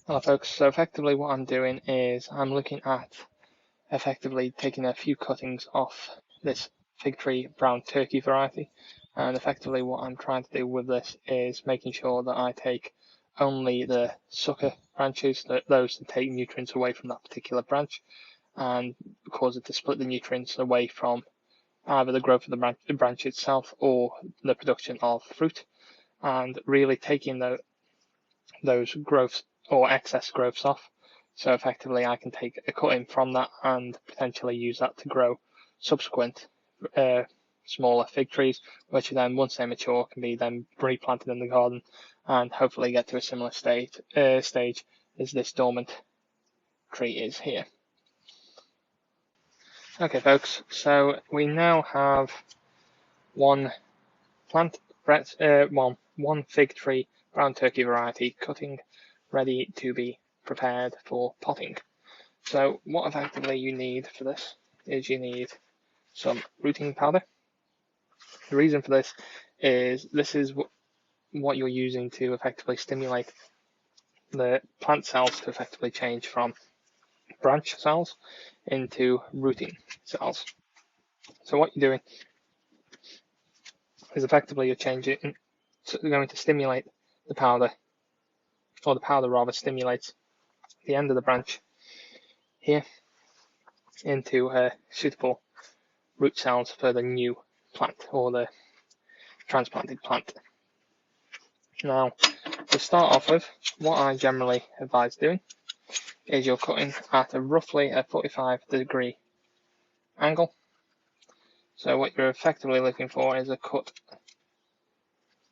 Hello folks, so effectively what I'm doing is I'm looking at effectively taking a few cuttings off this fig tree brown turkey variety, and effectively what I'm trying to do with this is making sure that I take only the sucker branches, those that take nutrients away from that particular branch, and cause it to split the nutrients away from either the growth of the branch itself or the production of fruit, and really taking those growths or excess growths off. So effectively I can take a cutting from that and potentially use that to grow subsequent smaller fig trees, which then once they mature can be then replanted in the garden and hopefully get to a similar stage as this dormant tree is here. Okay folks, so we now have one fig tree brown turkey variety cutting ready to be prepared for potting. So what effectively you need for this is you need some rooting powder. The reason for this is what you're using to effectively stimulate the plant cells to effectively change from branch cells into rooting cells. So what you're doing is effectively you're going to stimulate the powder, or the powder rather stimulates the end of the branch here into suitable root cells for the new plant or the transplanted plant. Now, to start off with, what I generally advise doing is you're cutting at roughly a 45-degree angle. So what you're effectively looking for is a cut,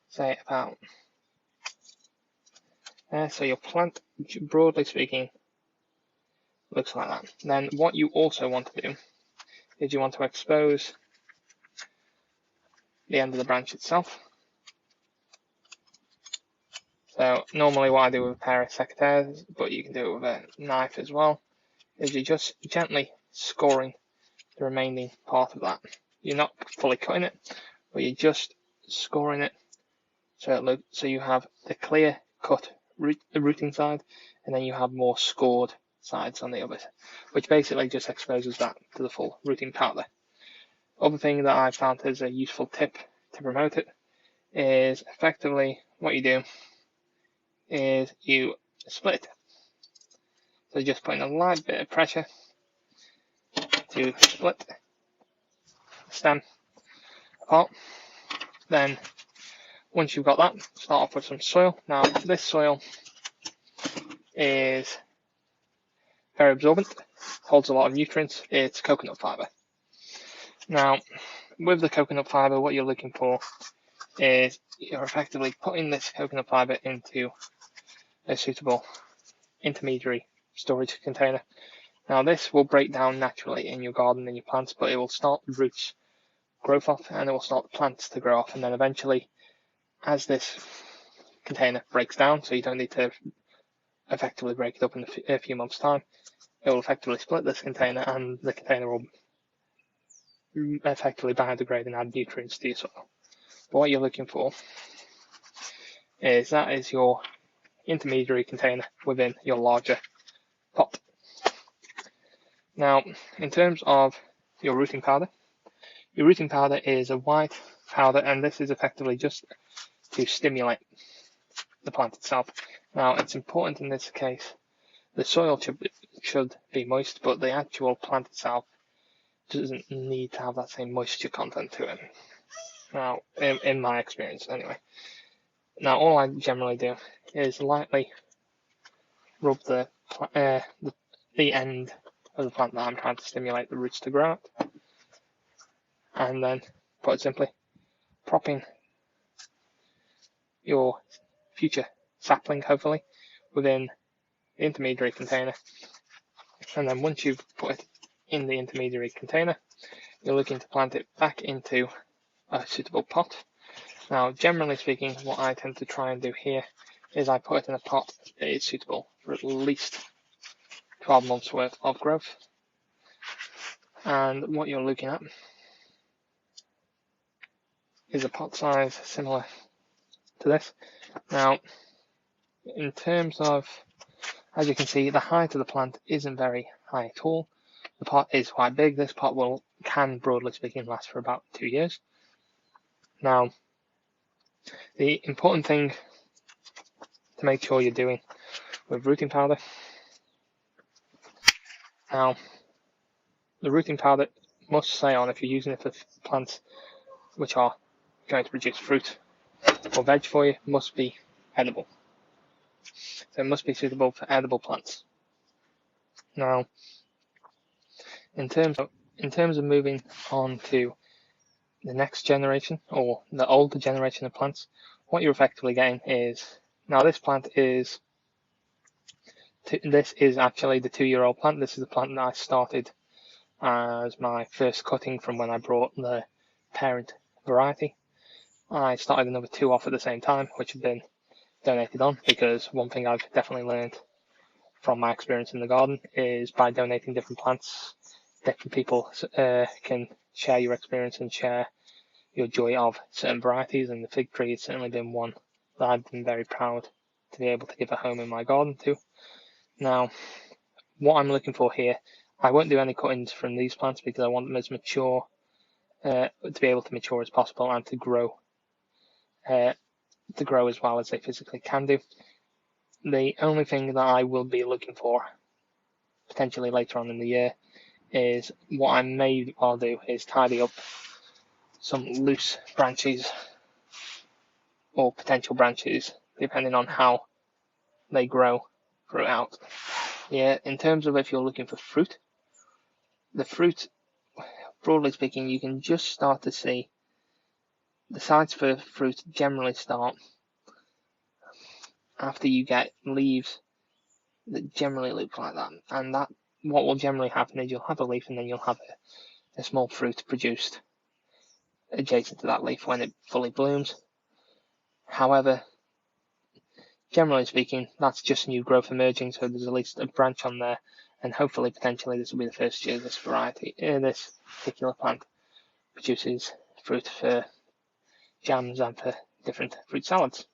say about there. So your plant, broadly speaking, looks like that. Then what you also want to do is you want to expose the end of the branch itself. So normally what I do with a pair of secateurs, but you can do it with a knife as well, is you're just gently scoring the remaining part of that. You're not fully cutting it, but you're just scoring it so you have the clear cut rooting side, and then you have more scored sides on the other, which basically just exposes that to the full rooting powder. Other thing that I found as a useful tip to promote it is effectively what you do is you split it. So just putting a light bit of pressure to split the stem apart. Then once you've got that, start off with some soil. Now this soil is very absorbent, holds a lot of nutrients. It's coconut fibre. Now with the coconut fibre, what you're looking for is you're effectively putting this coconut fibre into a suitable intermediary storage container. Now this will break down naturally in your garden and your plants, but it will start the roots growth off, and it will start the plants to grow off, and then eventually as this container breaks down, so you don't need to effectively break it up in a few months time, it will effectively split this container and the container will effectively biodegrade and add nutrients to your soil. But what you're looking for is that is your intermediary container within your larger pot. Now in terms of your rooting powder is a white powder, and this is effectively just to stimulate the plant itself. Now it's important in this case the soil should be moist, but the actual plant itself doesn't need to have that same moisture content to it. Now in my experience anyway. Now all I generally do is lightly rub the end of the plant that I'm trying to stimulate the roots to grow out, and then, put it simply, propping your future sapling hopefully within the intermediary container. And then once you've put it in the intermediary container, you're looking to plant it back into a suitable pot. Now generally speaking, what I tend to try and do here is I put it in a pot that is suitable for at least 12 months worth of growth. And what you're looking at is a pot size similar to this. Now in terms of As you can see, the height of the plant isn't very high at all. The pot is quite big. This pot can, broadly speaking, last for about 2 years. Now, the important thing to make sure you're doing with rooting powder. Now, the rooting powder must say on if you're using it for plants which are going to produce fruit or veg for you, must be edible. So it must be suitable for edible plants. Now, in terms of moving on to the next generation or the older generation of plants, what you're effectively getting is, now this is actually the 2-year-old plant. This is the plant that I started as my first cutting from when I brought the parent variety. I started another 2 off at the same time, which have been donated on, because one thing I've definitely learned from my experience in the garden is by donating different plants, different people can share your experience and share your joy of certain varieties, and the fig tree has certainly been one that I've been very proud to be able to give a home in my garden to. Now, what I'm looking for here, I won't do any cuttings from these plants because I want them as mature, to be able to mature as possible and to grow as well as they physically can do. The only thing that I will be looking for potentially later on in the year is what I may well do is tidy up some loose branches or potential branches depending on how they grow throughout. Yeah, in terms of if you're looking for fruit, the fruit, broadly speaking, you can just start to see the sides for fruit generally start after you get leaves that generally look like that, and that what will generally happen is you'll have a leaf and then you'll have a small fruit produced adjacent to that leaf when it fully blooms. However, generally speaking, that's just new growth emerging, so there's at least a branch on there, and hopefully potentially this will be the first year this variety, this particular plant produces fruit for jams and for different fruit salads.